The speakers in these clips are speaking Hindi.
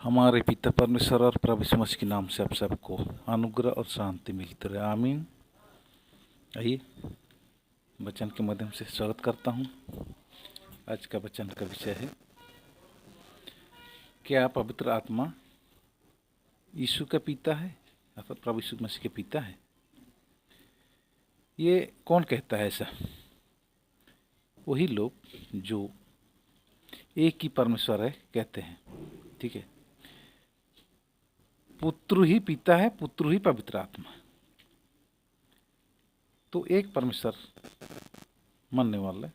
हमारे पिता परमेश्वर और प्रभु यीशु मसीह के नाम से आप सबको अनुग्रह और शांति मिलती रहे, आमीन। आइए वचन के माध्यम से स्वागत करता हूँ। आज का वचन का विषय है, क्या पवित्र आत्मा यीशु का पिता है अर्थात प्रभु यीशु मसीह के पिता है? ये कौन कहता है ऐसा? वही लोग जो एक ही परमेश्वर है कहते हैं, ठीक है। पुत्र ही पिता है, पुत्र ही पवित्र आत्मा। तो एक परमेश्वर मानने वाला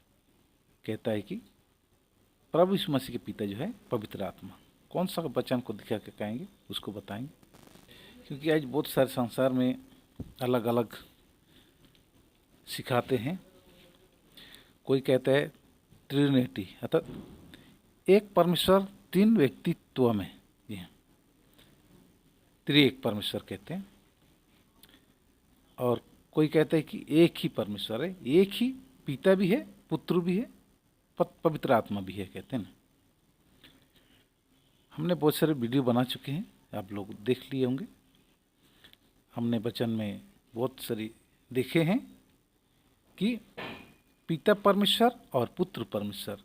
कहता है कि प्रभु यीशु मसीह के पिता जो है पवित्र आत्मा। कौन सा वचन को दिखा के कहेंगे, उसको बताएंगे, क्योंकि आज बहुत सारे संसार में अलग अलग सिखाते हैं। कोई कहता है ट्रिनिटी अर्थात एक परमेश्वर तीन व्यक्तित्व में, त्रिएक परमेश्वर कहते हैं। और कोई कहता है कि एक ही परमेश्वर है, एक ही पिता भी है, पुत्र भी है, पवित्र आत्मा भी है, कहते हैं ना। हमने बहुत सारे वीडियो बना चुके हैं, आप लोग देख लिए होंगे। हमने वचन में बहुत सारी देखे हैं कि पिता परमेश्वर और पुत्र परमेश्वर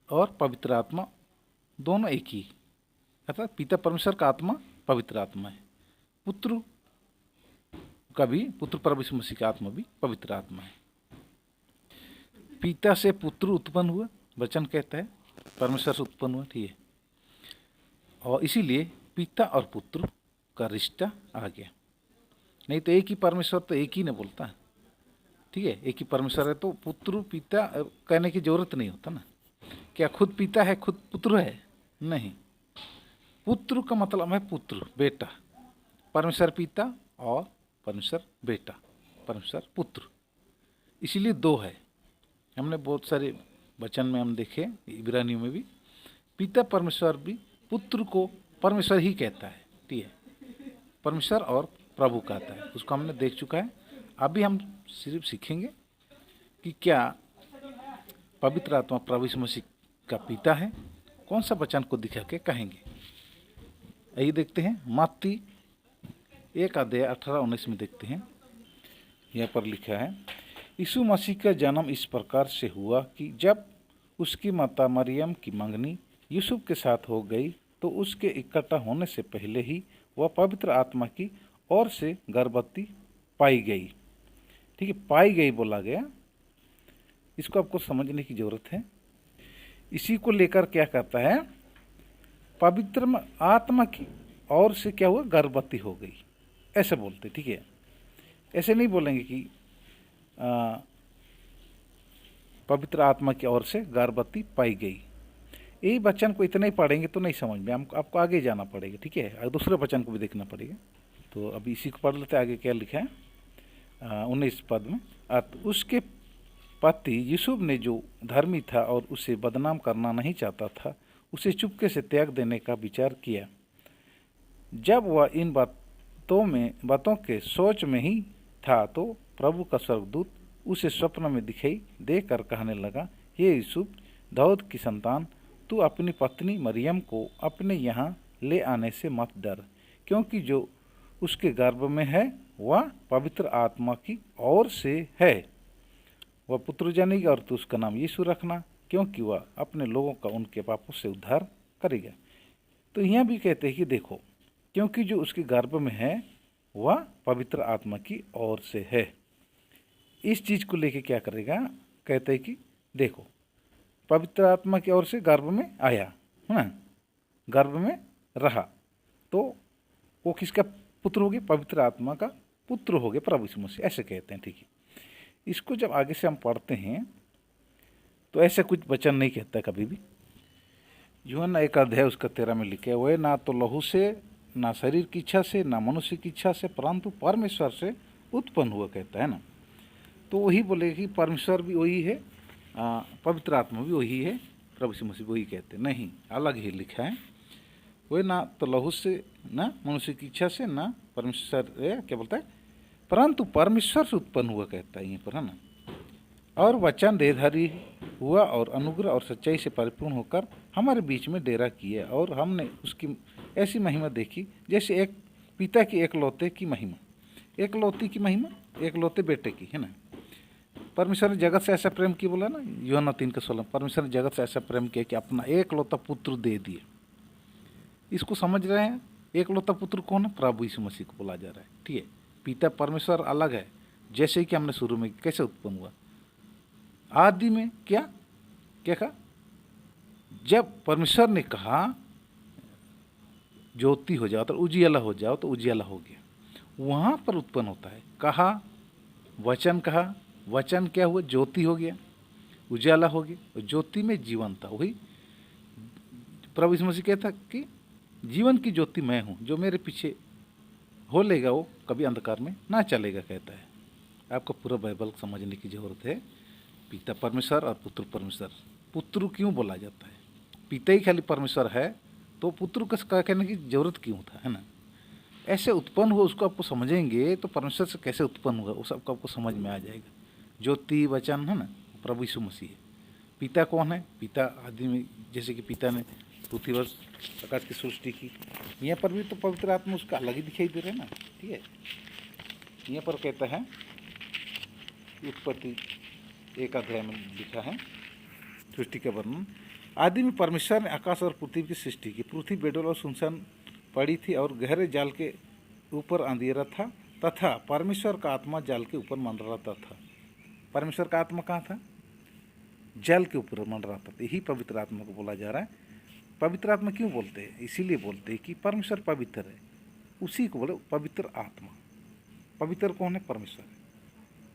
और पवित्र आत्मा दोनों एक ही, अर्थात पिता परमेश्वर का आत्मा पवित्र आत्मा है, पुत्र का भी, पुत्र प्रभु यीशु मसीह का आत्मा भी पवित्र आत्मा है। पिता से पुत्र उत्पन्न हुआ, वचन कहता है परमेश्वर से उत्पन्न हुआ, ठीक है। और इसीलिए पिता और पुत्र का रिश्ता आ गया। नहीं तो एक ही परमेश्वर तो एक ही ने बोलता है, ठीक है। एक ही परमेश्वर है तो पुत्र पिता कहने की जरूरत नहीं होता ना। क्या खुद पिता है, खुद पुत्र है? नहीं। पुत्र का मतलब है पुत्र, बेटा। परमेश्वर पिता और परमेश्वर बेटा, परमेश्वर पुत्र, इसीलिए दो है। हमने बहुत सारे वचन में हम देखे, इब्रानियों में भी पिता परमेश्वर भी पुत्र को परमेश्वर ही कहता है, ठीक है। परमेश्वर और प्रभु कहता है, उसको हमने देख चुका है। अभी हम सिर्फ सीखेंगे कि क्या पवित्र आत्मा प्रभु यीशु मसीह का पिता है। कौन सा वचन को दिखा के कहेंगे, यही देखते हैं। मत्ती 1:18-19 में देखते हैं। यहाँ पर लिखा है, यीशु मसीह का जन्म इस प्रकार से हुआ कि जब उसकी माता मरियम की मंगनी यूसुफ के साथ हो गई तो उसके इकट्ठा होने से पहले ही वह पवित्र आत्मा की ओर से गर्भवती पाई गई, ठीक है। पाई गई बोला गया, इसको आपको समझने की जरूरत है। इसी को लेकर क्या कहता है, पवित्र आत्मा की ओर से क्या हुआ, गर्भवती हो गई, ऐसे बोलते, ठीक है। ऐसे नहीं बोलेंगे कि पवित्र आत्मा की ओर से गर्भवती पाई गई। यही वचन को इतना ही पढ़ेंगे तो नहीं समझ में, आपको आगे जाना पड़ेगा, ठीक है। दूसरे वचन को भी देखना पड़ेगा। तो अभी इसी को पढ़ लेते, आगे क्या लिखा है 19 पद में। उसके पति यूसुफ ने जो धर्मी था और उसे बदनाम करना नहीं चाहता था, उसे चुपके से त्याग देने का विचार किया। जब वह इन बातों के सोच में ही था तो प्रभु का स्वर्गदूत उसे स्वप्न में दिखाई देकर कहने लगा, हे यूसुफ, दाऊद की संतान, तू अपनी पत्नी मरियम को अपने यहाँ ले आने से मत डर, क्योंकि जो उसके गर्भ में है वह पवित्र आत्मा की ओर से है। वह पुत्र जनेगी और तू उसका नाम यीशु रखना, क्योंकि वह अपने लोगों का उनके पापों से उद्धार करेगा। तो यहाँ भी कहते हैं कि देखो, क्योंकि जो उसके गर्भ में है वह पवित्र आत्मा की ओर से है। इस चीज को लेके क्या करेगा, कहते हैं कि देखो, पवित्र आत्मा की ओर से गर्भ में आया है ना, गर्भ में रहा, तो वो किसका पुत्र हो गया, पवित्र आत्मा का पुत्र हो गया प्रभु यीशु मसीह, ऐसे कहते हैं, ठीक है। इसको जब आगे से हम पढ़ते हैं तो ऐसा कुछ वचन नहीं कहता कभी भी। यूहन्ना 1 उसका 13 में लिखे, वह ना तो लहू से, ना शरीर की इच्छा से, ना मनुष्य की इच्छा से, परंतु परमेश्वर से उत्पन्न हुआ, कहता है ना। तो वही बोले कि परमेश्वर भी वही है, पवित्र आत्मा भी वही है, प्रभु यीशु मसीह वही कहते, नहीं, अलग ही लिखा है। वह ना तो लहू से, ना मनुष्य की इच्छा से, ना परमेश्वर क्या बोलता है, परंतु परमेश्वर से उत्पन्न हुआ, कहता है यहाँ पर, है ना। और वचन देहधारी हुआ और अनुग्रह और सच्चाई से परिपूर्ण होकर हमारे बीच में डेरा किए, और हमने उसकी ऐसी महिमा देखी जैसे एक पिता की एकलौते की महिमा, एकलौती की महिमा, एकलौते बेटे की, है ना। परमेश्वर ने जगत से ऐसा प्रेम किया, बोला ना यूहन्ना 3:16, परमेश्वर ने जगत से ऐसा प्रेम किया कि अपना एकलौता पुत्र दे दिए। इसको समझ रहे हैं? एकलौता पुत्र कौन है? प्रभु यीशु मसीह को बोला जा रहा है, ठीक है। पिता परमेश्वर अलग है, जैसे कि हमने शुरू में कैसे उत्पन्न हुआ, आदि में क्या क्या कहा, जब परमेश्वर ने कहा ज्योति हो जाओ तो उजियाला हो जाओ, तो उजियाला हो गया, वहाँ पर उत्पन्न होता है। कहा, वचन कहा, वचन क्या हुआ? ज्योति हो गया, उजाला हो गया, और ज्योति में जीवन था। वही प्रभु यीशु मसीह कहता कि जीवन की ज्योति मैं हूँ, जो मेरे पीछे हो लेगा वो कभी अंधकार में ना चलेगा, कहता है। आपको पूरा बाइबल समझने की ज़रूरत है। पिता परमेश्वर और पुत्र परमेश्वर। पुत्र क्यों बोला जाता है? पिता ही खाली परमेश्वर है तो पुत्र का कहने की जरूरत क्यों था, है ना। ऐसे उत्पन्न हुआ, उसको आपको समझेंगे तो परमेश्वर से कैसे उत्पन्न हुआ वो सबको आपको समझ में आ जाएगा। ज्योति वचन है ना, प्रभु यीशु मसीह है। पिता कौन है? पिता आदि में, जैसे कि पिता ने पृथ्वी और आकाश की सृष्टि की, यहाँ पर भी तो पवित्र आत्मा उसका अलग ही दिखाई दे रहा है ना, ठीक है। यहाँ पर कहता है उत्पत्ति 1 अध्याय में लिखा है सृष्टि का वर्णन। आदि में परमेश्वर ने आकाश और पृथ्वी की सृष्टि की। पृथ्वी बेडोल और सुनसान पड़ी थी और गहरे जाल के ऊपर अंधेरा था, तथा परमेश्वर का आत्मा जाल के ऊपर मंडराता था। परमेश्वर का आत्मा कहाँ था? जल के ऊपर मंडराता था। यही पवित्र आत्मा को बोला जा रहा है। पवित्र आत्मा क्यों बोलते हैं? इसीलिए बोलते हैं कि परमेश्वर पवित्र है, उसी को बोले पवित्र आत्मा। पवित्र कौन है? परमेश्वर है।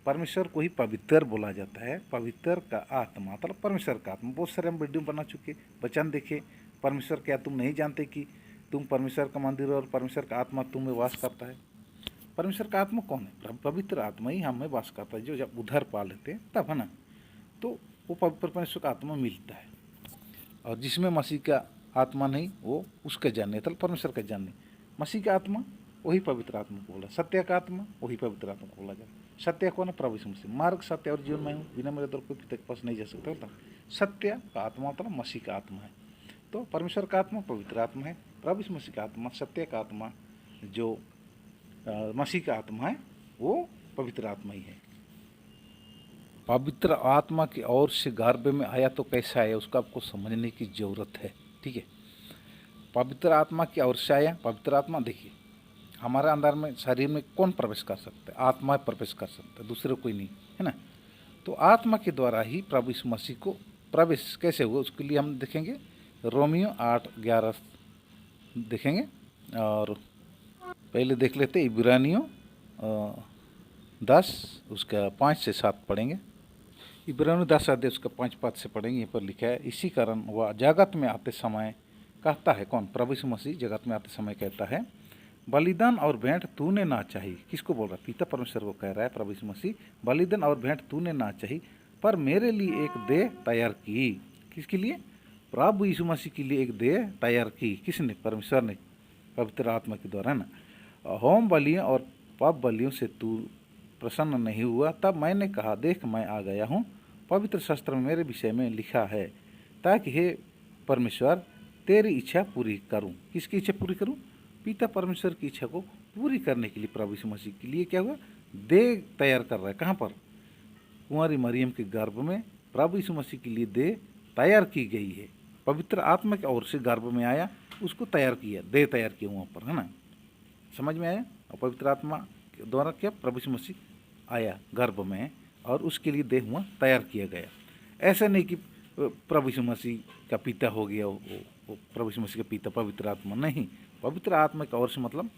परमेश्वर को ही पवित्र बोला जाता है। पवित्र का आत्मा मतलब परमेश्वर का आत्मा। बहुत सारे हम वीडियो बना चुके, वचन देखे। परमेश्वर क्या तुम नहीं जानते कि तुम परमेश्वर का मंदिर हो और परमेश्वर का आत्मा तुम में वास करता है? परमेश्वर का आत्मा कौन है? पवित्र आत्मा ही हम में वास करता है। जो जब उधर पा लेते हैं तब, है ना, तो वो पवित्र परमेश्वर का आत्मा मिलता है। और जिसमें मसीह का आत्मा नहीं वो उसके जानने, मतलब परमेश्वर का जानने। मसीह का आत्मा वही पवित्र आत्मा को बोला। सत्य का आत्मा वही पवित्र आत्मा को बोला जाता है। सत्य कौन है? प्रभु यीशु मसीह। मार्ग, सत्य और जीवन मैं हूँ, बिना मेरे द्वारा कोई पिता के पास नहीं जा सकता। होता सत्य का आत्मा मतलब मसीह का आत्मा है। तो परमेश्वर का आत्मा पवित्र आत्मा है, प्रभु यीशु मसीह का आत्मा, सत्य का आत्मा, जो मसीह का आत्मा है वो पवित्र आत्मा ही है। पवित्र आत्मा की ओर से गर्भ में आया तो कैसा आया, उसको आपको समझने की जरूरत है, ठीक है। पवित्र आत्मा की ओर से आया। पवित्र आत्मा देखिए, हमारे अंदर में शरीर में कौन प्रवेश कर सकता है? आत्मा प्रवेश कर सकता है, दूसरे कोई नहीं, है ना। तो आत्मा के द्वारा ही प्रभु यीशु मसीह को प्रवेश कैसे हुआ, उसके लिए हम देखेंगे रोमियो 8:11 देखेंगे। और पहले देख लेते इब्रानियों 10 उसका 5 से 7 पढ़ेंगे। इब्रानियों 10 अध्याय उसका 5 पद से पढ़ेंगे। यहाँ पर लिखा है, इसी कारण वह जगत में आते समय कहता है, कौन? प्रभु यीशु मसीह जगत में आते समय कहता है, बलिदान और भेंट तूने ना चाही। किसको बोल रहा? पिता परमेश्वर को कह रहा है प्रभु यीशु मसीह, बलिदान और भेंट तूने ना चाही, पर मेरे लिए एक देह तैयार की। किसके लिए? प्रभु यीशु मसीह के लिए एक देह तैयार की। किसने? परमेश्वर ने, पवित्र आत्मा के द्वारा, ना। होम बलियों और पाप बलियों से तू प्रसन्न नहीं हुआ, तब मैंने कहा, देख मैं आ गया हूँ, पवित्र शास्त्र में मेरे विषय में लिखा है, ताकि हे परमेश्वर तेरी इच्छा पूरी करूँ। किसकी इच्छा पूरी करूँ? पिता परमेश्वर की इच्छा को पूरी करने के लिए प्रभु यीशु मसीह के लिए क्या हुआ? देह तैयार कर रहा है। कहाँ पर? कुंवारी मरियम के गर्भ में प्रभु यीशु मसीह के लिए देह तैयार की गई है। पवित्र आत्मा की ओर से गर्भ में आया, उसको तैयार किया, देह तैयार किया वहाँ पर, है ना। समझ में आया? और पवित्र आत्मा के द्वारा क्या? प्रभु यीशु मसीह आया गर्भ में और उसके लिए देह हुआ तैयार किया गया। ऐसा नहीं कि प्रभु यीशु मसीह का पिता हो गया वो प्रभु यीशु मसीह का पिता पवित्र आत्मा, नहीं। पवित्र आत्मा का ओर से मतलब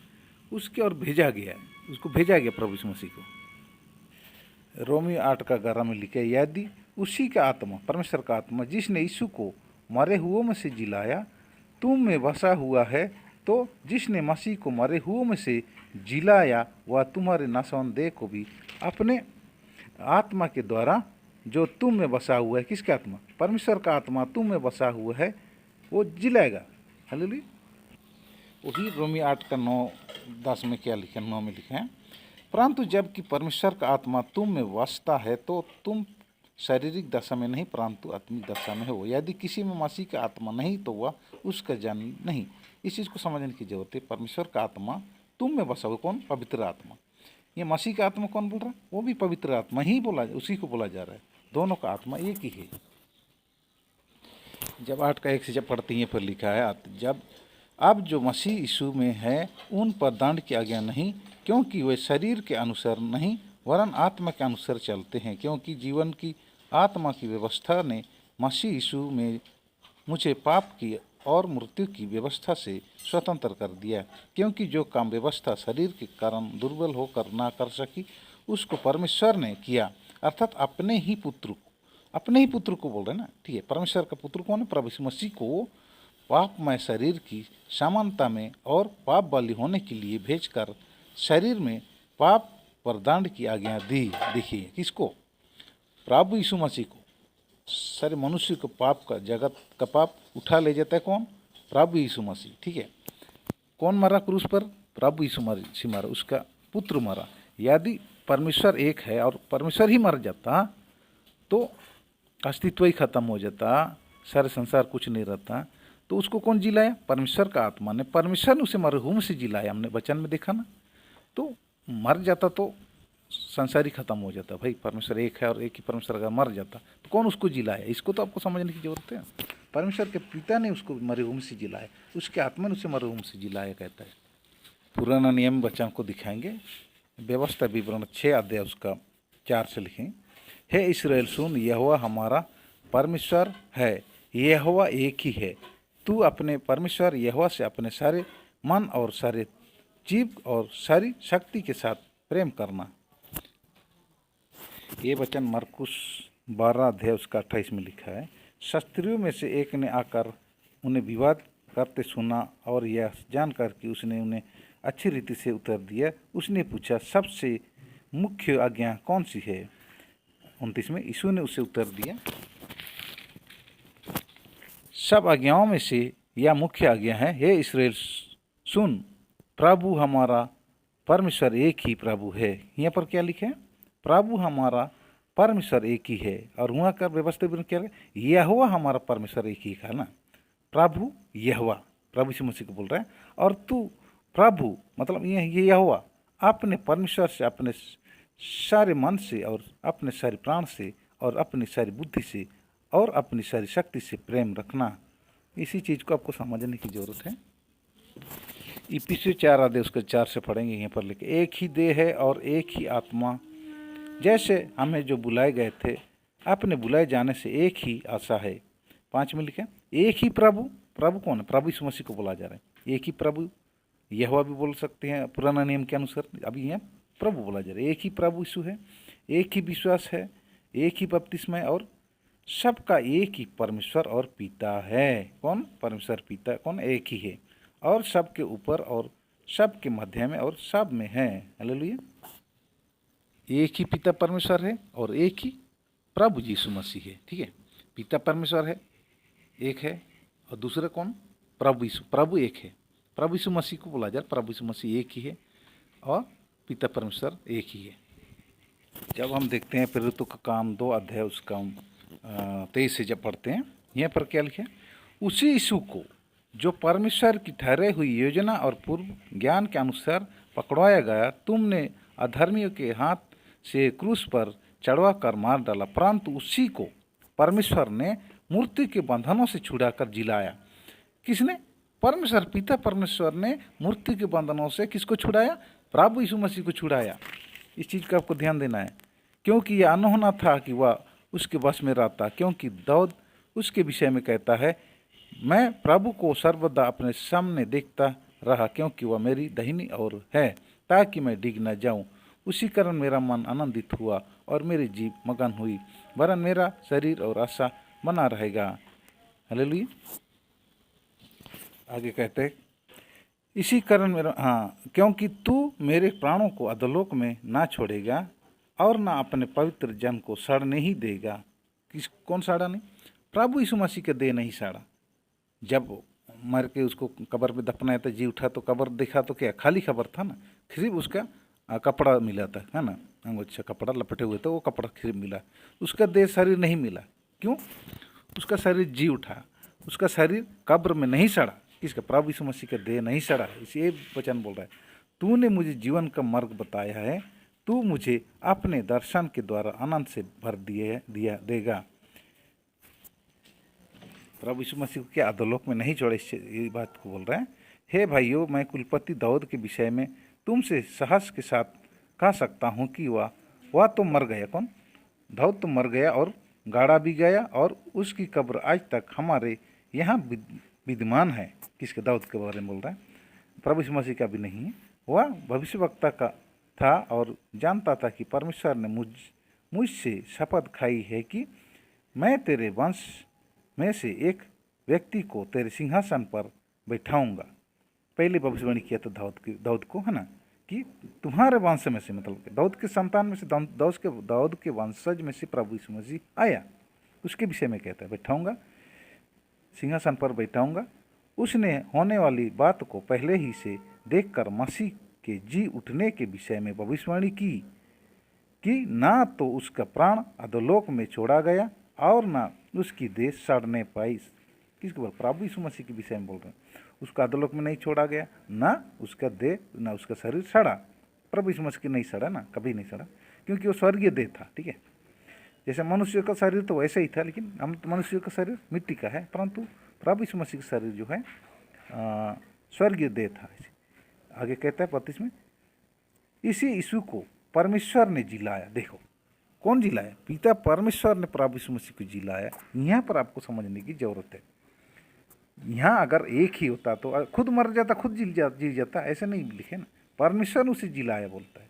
उसके और भेजा गया, उसको भेजा गया प्रभु यीशु मसीह को। रोमियो 8:11 में लिखा है, यदि उसी का आत्मा, परमेश्वर का आत्मा, जिसने यीशु को मरे हुओं में से जिलाया, तुम में बसा हुआ है, तो जिसने मसीह को मरे हुओं में से जिलाया वह तुम्हारे नासवान देह को भी अपने आत्मा के द्वारा जो तुम में बसा हुआ है, किसका आत्मा? परमेश्वर का आत्मा तुम में बसा हुआ है, वो जिलाएगा। हालेलुया। वही रोमियो 8:9-10 में क्या लिखा है? 9 में लिखा है, परंतु जबकि परमेश्वर का आत्मा तुम में बसता है तो तुम शारीरिक दशा में नहीं परंतु आत्मिक दशा में हो। यदि किसी में मसीह का आत्मा नहीं तो वह उसका जन नहीं। इस चीज़ को समझने की जरूरत है। परमेश्वर का आत्मा तुम में बसा हुआ, कौन? पवित्र आत्मा। ये मसीह का आत्मा कौन बोल रहा है? वो भी पवित्र आत्मा ही बोला, उसी को बोला जा रहा है। दोनों का आत्मा एक ही है। जब 8:1 से जब पढ़ते हैं फिर लिखा है, जब अब जो मसीह यीशु में है उन पर दंड की आज्ञा नहीं, क्योंकि वे शरीर के अनुसार नहीं वरन आत्मा के अनुसार चलते हैं। क्योंकि जीवन की आत्मा की व्यवस्था ने मसीह यीशु में मुझे पाप की और मृत्यु की व्यवस्था से स्वतंत्र कर दिया। क्योंकि जो काम व्यवस्था शरीर के कारण दुर्बल होकर ना कर सकी उसको परमेश्वर ने किया, अर्थात अपने ही पुत्र को बोल रहे हैं ना, ठीक है। परमेश्वर का पुत्र कौन है? प्रभु यीशु मसीह को पापमय शरीर की समानता में और पाप बलि होने के लिए भेजकर शरीर में पाप पर दंड की आज्ञा दी। देखिए किसको? प्रभु यीशु मसीह को। सारे मनुष्य को पाप का, जगत का पाप उठा ले जाता है कौन? प्रभु यीशु मसीह, ठीक है। कौन मरा क्रूस पर? प्रभु यीशु मसीह मरा, उसका पुत्र मरा। यदि परमेश्वर एक है और परमेश्वर ही मर जाता तो अस्तित्व ही खत्म हो जाता, सारे संसार कुछ नहीं रहता। तो उसको कौन जिलाया? परमेश्वर का आत्मा ने। परमेश्वर ने उसे मरहूम से जिलाया, हमने वचन में देखा ना। तो मर जाता तो संसार ही खत्म हो जाता। भाई परमेश्वर एक है और एक ही परमेश्वर अगर मर जाता तो कौन उसको जिलाया? इसको तो आपको समझने की जरूरत है। परमेश्वर के पिता ने उसको मरहूम से जिलाया, उसके आत्मा ने उसे मरहूम से जिलाया, कहता है। पुराना नियम वचन को दिखाएंगे, व्यवस्था विवरण 6 अध्याय उसका 4 से लिखें। हे इस्राएल सुन, यहोवा हमारा परमेश्वर है, यहोवा एक ही है। तू अपने परमेश्वर यहोवा से अपने सारे मन और सारे जीव और सारी शक्ति के साथ प्रेम करना। ये वचन मरकुस 12 अध्याय उसका 28 में लिखा है। शास्त्रियों में से एक ने आकर उन्हें विवाद करते सुना और यह जानकर कि उसने उन्हें अच्छी रीति से उत्तर दिया। उसने पूछा, सबसे मुख्य आज्ञा कौन सी है? 29 में यीशु ने उसे उत्तर दिया, सब आज्ञाओं में से यह मुख्य आज्ञा है, हे इस्राएल सुन, प्रभु हमारा परमेश्वर एक ही प्रभु है। यहाँ पर क्या लिखे? प्रभु हमारा परमेश्वर एक ही है। और वहाँ का व्यवस्था क्या है? यहोवा हमारा परमेश्वर एक ही है ना। प्रभु यहोवा, प्रभु यीशु मसीह को बोल रहा है। और तू प्रभु मतलब ये यहोवा अपने परमेश्वर से अपने सारे मन से और अपने सारे प्राण से और अपनी सारी बुद्धि से और अपनी सारी शक्ति से प्रेम रखना। इसी चीज़ को आपको समझने की जरूरत है। इफिसियों 4 अध्याय उसके 4 से पढ़ेंगे। यहाँ पर लिखे, एक ही देह है और एक ही आत्मा, जैसे हमें जो बुलाए गए थे अपने बुलाए जाने से एक ही आशा है। 5 में लिखे, एक ही प्रभु। प्रभु कौन है? प्रभु यीशु मसीह को बोला जा रहा है। एक ही प्रभु, यहोवा भी बोल सकते हैं पुराना नियम के अनुसार, अभी यहाँ प्रभु बोला जा रहा है। एक ही प्रभु यीशु है, एक ही विश्वास है, एक ही बपतिस्मा है और सबका एक ही परमेश्वर और पिता है। कौन? परमेश्वर पिता कौन? एक ही है और सबके ऊपर और सबके मध्य में और सब में है। हालेलुया। एक ही पिता परमेश्वर है और एक ही प्रभु यीशु मसीह है, ठीक है। पिता परमेश्वर है, एक है, और दूसरा कौन? प्रभु यीशु। प्रभु एक है, प्रभु यीशु मसीह को बोला जाए, प्रभु यीशु मसीह एक ही है और पिता परमेश्वर एक ही है। जब हम देखते हैं प्रेरितों का काम 2 अध्याय उसका 23 से जब पढ़ते हैं, यहाँ पर क्या लिखे? उसी यीशु को जो परमेश्वर की ठहराई हुई योजना और पूर्व ज्ञान के अनुसार पकड़वाया गया, तुमने अधर्मियों के हाथ से क्रूस पर चढ़वा कर मार डाला, परंतु उसी को परमेश्वर ने मूर्ति के बंधनों से छुड़ाकर जिलाया। किसने? परमेश्वर पिता परमेश्वर ने मूर्ति के बंधनों से किसको छुड़ाया? प्रभु यीशु मसीह को छुड़ाया। इस चीज़ का आपको ध्यान देना है, क्योंकि यह अनहोना था कि वह उसके बस में रहता। क्योंकि दाऊद उसके विषय में कहता है, मैं प्रभु को सर्वदा अपने सामने देखता रहा, क्योंकि वह मेरी दाहिनी ओर है, ताकि मैं डिग न जाऊं। उसी कारण मेरा मन आनंदित हुआ और मेरी जीभ मगन हुई, वरन मेरा शरीर और आशा बना रहेगा। हालेलुया। आगे कहते हैं, इसी कारण मेरा क्योंकि तू मेरे प्राणों को अधोलोक में ना छोड़ेगा और ना अपने पवित्र जन को सड़ने ही देगा। कौन साड़ा नहीं? प्रभु यीशु मसीह के देह नहीं साड़ा। जब मर के उसको कब्र में दफनाया था, जी उठा तो कब्र देखा तो क्या खाली कब्र था ना, सिर्फ उसका कपड़ा मिला था, है ना। अच्छा कपड़ा लपेटे हुए थे, वो कपड़ा फिर मिला। उसका देह शरीर नहीं मिला। क्यों? उसका शरीर जी उठा, उसका शरीर कब्र में नहीं सड़ा। किसका? प्रभु यीशु मसीह का देह नहीं सड़ा। इसे वचन बोल रहा है, तूने मुझे जीवन का मार्ग बताया है, तू मुझे अपने दर्शन के द्वारा आनंद से भर दिया देगा। प्रभु यीशु मसीह को क्या अधोलोक में नहीं छोड़ा? ये बात को बोल रहे हैं। हे भाइयों, मैं कुलपति दाऊद के विषय में तुमसे साहस के साथ कह सकता हूँ कि वह तो मर गया। कौन? दाऊद तो मर गया और गाड़ा भी गया, और उसकी कब्र आज तक हमारे यहाँ विद्यमान है। किसके? दाऊद के बारे में बोल रहा है। प्रभु यीशु मसीह का भी नहीं है। वह भविष्यवक्ता का था और जानता था कि परमेश्वर ने मुझसे शपथ खाई है कि मैं तेरे वंश में से एक व्यक्ति को तेरे सिंहासन पर बैठाऊंगा। पहले भविष्यवाणी किया था दाऊद को, है ना, कि तुम्हारे वंश में से, मतलब दाऊद के संतान में से, दाऊद के वंशज में से प्रभु यीशु मसीह आया। उसके विषय में कहता है, बैठाऊंगा, सिंहासन पर बैठाऊंगा। उसने होने वाली बात को पहले ही से देखकर मसीह के जी उठने के विषय में भविष्यवाणी की कि ना तो उसका प्राण अधोलोक में छोड़ा गया और ना उसकी देह सड़ने पाई। किसके बोल? प्रभु यीशु मसीह के विषय में बोल रहे हैं। उसका अधोलोक में नहीं छोड़ा गया, ना उसका देह, ना उसका शरीर सड़ा। प्रभु यीशु मसीह नहीं सड़ा ना, कभी नहीं सड़ा, क्योंकि वो स्वर्गीय देह था। ठीक है, जैसे मनुष्य का शरीर तो वैसे ही था, लेकिन हम मनुष्य का शरीर मिट्टी का है, परंतु प्रभु यीशु मसीह का शरीर जो है स्वर्गीय देह था। आगे कहता है 35 में, इसी यीशु को परमेश्वर ने जिलाया। देखो कौन जिलाया? पिता परमेश्वर ने प्रभु यीशु मसीह को जिलाया। यहाँ पर आपको समझने की जरूरत है। यहाँ अगर एक ही होता तो खुद मर जाता, खुद जी जाता, ऐसे नहीं लिखे ना। परमेश्वर ने उसे जिलाया बोलता है,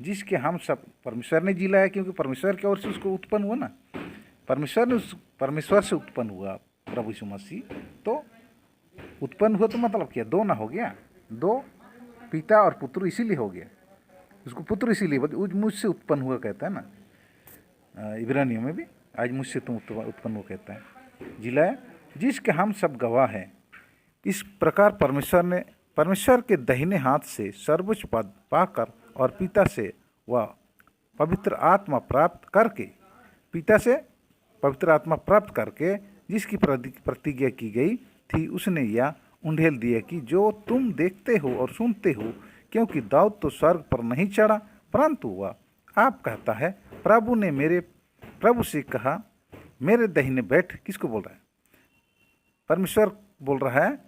जिसके हम सब, परमेश्वर ने जिलाया क्योंकि परमेश्वर की ओर से उसको उत्पन्न हुआ ना। परमेश्वर से उत्पन्न हुआ प्रभु यीशु मसीह, तो उत्पन्न हुआ तो मतलब क्या? दो ना हो गया, दो पिता और पुत्र, इसीलिए हो गया। उसको पुत्र इसीलिए मुझसे उत्पन्न हुआ कहता है ना, इब्रानियों में भी, आज मुझसे तुम उत्पन्न हुआ कहता है। जिलाया, जिसके हम सब गवाह हैं। इस प्रकार परमेश्वर के दाहिने हाथ से सर्वोच्च पद पाकर और पिता से वह पवित्र आत्मा प्राप्त करके जिसकी प्रतिज्ञा की गई थी, उसने यह उंडेल दिया कि जो तुम देखते हो और सुनते हो, क्योंकि दाऊद तो स्वर्ग पर नहीं चढ़ा, परंतु वह आप कहता है, प्रभु से कहा, मेरे दाहिने बैठ। किसको बोल रहा है? परमेश्वर बोल रहा है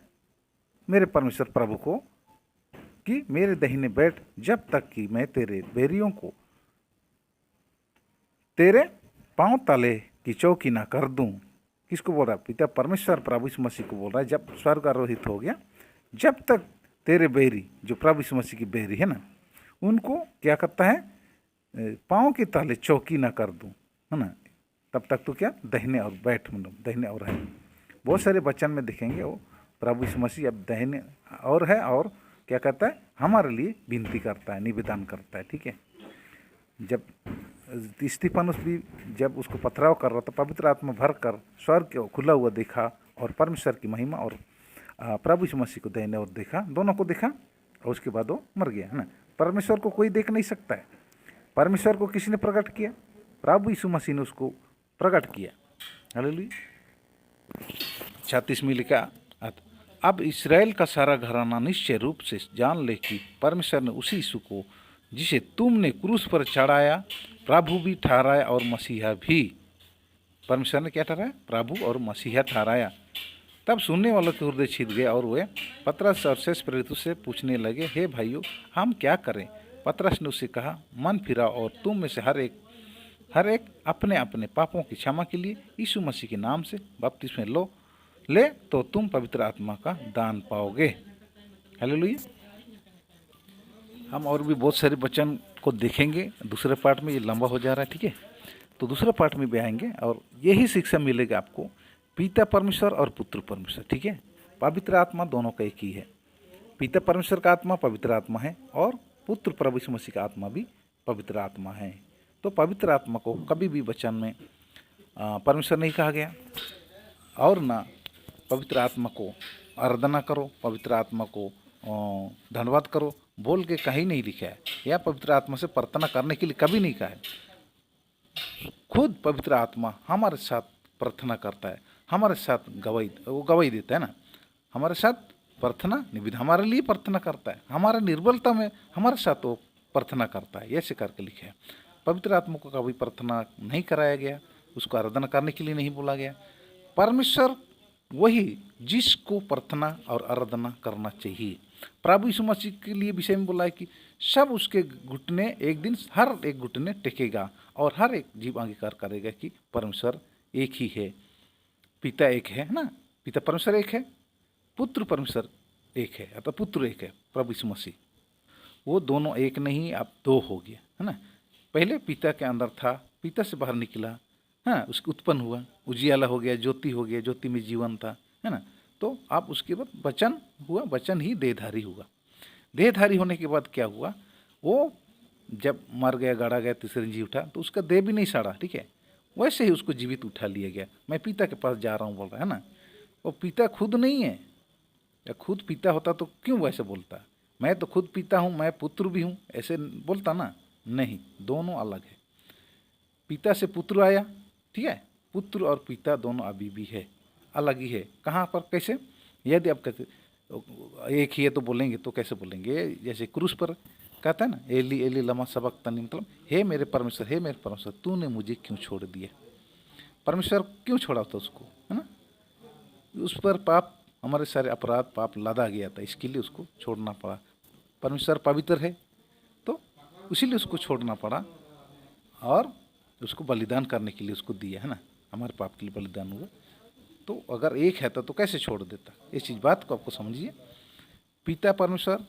मेरे परमेश्वर प्रभु को कि मेरे दाहिने बैठ, जब तक कि मैं तेरे बैरियों को तेरे पांव तले की चौकी ना कर दूं। किसको बोल रहा है? पिता परमेश्वर प्रभु यीशु मसीह को बोल रहा है। जब स्वर्ग आरोहित हो गया, जब तक तेरे बैरी, जो प्रभु यीशु मसीह की बैरी है ना, उनको क्या करता है? पाँव के तले चौकी ना कर दूं, है ना, तब तक तो क्या? दाहिने और बैठ, मतलब दाहिने और है। बहुत सारे वचन में देखेंगे वो प्रभु यीशु मसीह अब दाहिने और है, और क्या करता है? हमारे लिए विनती करता है, निवेदन करता है। ठीक है, जब स्तिफनुस भी जब उसको पथराव कर रहा था, पवित्र आत्मा भर कर स्वर्ग को खुला हुआ देखा और परमेश्वर की महिमा और प्रभु यीशु मसीह को दाहिने और देखा, दोनों को देखा, और उसके बाद वो मर गया, है ना। परमेश्वर को कोई देख नहीं सकता है। परमेश्वर को किसने प्रकट किया? प्रभु यीशु मसीह ने उसको प्रकट किया। हालेलुया। 36 में लिखा, अब इस्राएल का सारा घराना निश्चय रूप से जान ले कि परमेश्वर ने उसी यीशु को, जिसे तुमने क्रूस पर चढ़ाया, प्रभु भी ठहराया और मसीहा भी। परमेश्वर ने क्या ठहराया? प्रभु और मसीहा ठहराया। तब सुनने वालों के हृदय छिद गए और वे पतरस और शेष प्रेरितों से पूछने लगे, हे भाइयों, हम क्या करें? पतरस ने उससे कहा, मन फिराओ और तुम में से हर एक अपने अपने पापों की क्षमा के लिए यीशु मसीह के नाम से बपतिस्मा ले तो तुम पवित्र आत्मा का दान पाओगे। हालेलुया। हम और भी बहुत सारे वचन को देखेंगे दूसरे पार्ट में, ये लंबा हो जा रहा है। ठीक है, तो दूसरे पार्ट में भी आएंगे और यही शिक्षा मिलेगा आपको, पिता परमेश्वर और पुत्र परमेश्वर। ठीक है, पवित्र आत्मा दोनों का एक ही है। पिता परमेश्वर का आत्मा पवित्र आत्मा है और पुत्र प्रभु यीशु मसीह का आत्मा भी पवित्र आत्मा है। तो पवित्र आत्मा को कभी भी वचन में परमेश्वर नहीं कहा गया, और ना पवित्र आत्मा को आराधना करो, पवित्र आत्मा को धन्यवाद करो बोल के कहीं नहीं लिखा है, या पवित्र आत्मा से प्रार्थना करने के लिए कभी नहीं कहा है। खुद पवित्र आत्मा हमारे साथ प्रार्थना करता है, हमारे साथ गवाही देता है ना, हमारे साथ प्रार्थना निविध हमारे लिए प्रार्थना करता है, हमारे निर्बलता में हमारे साथ वो प्रार्थना करता है, ऐसे करके लिखे है। पवित्र आत्मा को कभी प्रार्थना नहीं कराया गया, उसको आराधना करने के लिए नहीं बोला गया। परमेश्वर वही जिसको प्रार्थना और आराधना करना चाहिए। प्रभु यीशु मसीह के लिए विषय में बोला है कि सब उसके घुटने एक दिन, हर एक घुटने टेकेगा और हर एक जीव अंगीकार करेगा कि परमेश्वर एक ही है, पिता एक है ना, पिता परमेश्वर एक है, पुत्र परमेश्वर एक है, अतः पुत्र एक है प्रभु यीशु मसीह। वो दोनों एक नहीं, अब दो हो गया है ना। पहले पिता के अंदर था, पिता से बाहर निकला, हाँ, उसके उत्पन्न हुआ, उजियाला हो गया, ज्योति हो गया, ज्योति में जीवन था, है ना। तो आप उसके बाद वचन हुआ, वचन ही देहधारी हुआ। देहधारी होने के बाद क्या हुआ, वो जब मर गया, गाड़ा गया, तीसरे दिन जी उठा, तो उसका देह भी नहीं सड़ा, ठीक है, वैसे ही उसको जीवित उठा लिया गया। मैं पिता के पास जा रहा हूँ बोल रहा है ना। वो पिता खुद नहीं है, या खुद पिता होता तो क्यों वैसे बोलता, मैं तो खुद पिता हूँ, मैं पुत्र भी हूँ, ऐसे बोलता ना, नहीं, दोनों अलग है। पिता से पुत्र आया, ठीक है, पुत्र और पिता दोनों अभी भी है, अलग ही है। कहाँ पर, कैसे, यदि आप कहते एक ही है तो बोलेंगे तो कैसे बोलेंगे, जैसे क्रूस पर कहता है ना, एली एली लमा सबक्तनी, मतलब हे मेरे परमेश्वर तूने मुझे क्यों छोड़ दिया। परमेश्वर क्यों छोड़ा था उसको, है ना, उस पर पाप, हमारे सारे अपराध पाप लादा गया था, इसके लिए उसको छोड़ना पड़ा। परमेश्वर पवित्र है तो इसीलिए उसको छोड़ना पड़ा, और उसको बलिदान करने के लिए उसको दिया, है ना, हमारे पाप के लिए बलिदान हुआ। तो अगर एक है तो कैसे छोड़ देता, ये चीज़ बात को आपको समझिए। पिता परमेश्वर,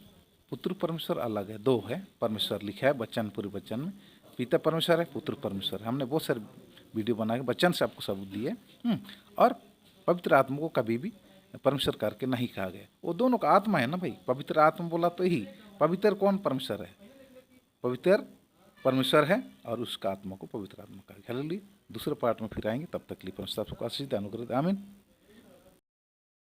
पुत्र परमेश्वर अलग है, दो है। परमेश्वर लिखा है वचन, पूरे वचन में पिता परमेश्वर है, पुत्र परमेश्वर है। हमने बहुत सारे वीडियो बना के वचन से आपको सब दिए। और पवित्र आत्मा को कभी भी परमेश्वर करके नहीं कहा गया, वो दोनों का आत्मा है ना भाई। पवित्र आत्मा बोला तो ही पवित्र कौन, परमेश्वर है, पवित्र परमेश्वर है, और उसका आत्मा को पवित्र आत्मा कहा। हालेलुया। दूसरे पार्ट में फिर आएंगे, तब तक के लिए परमेश्वर आपको आशीष दे, अनुग्रह दे। आमीन।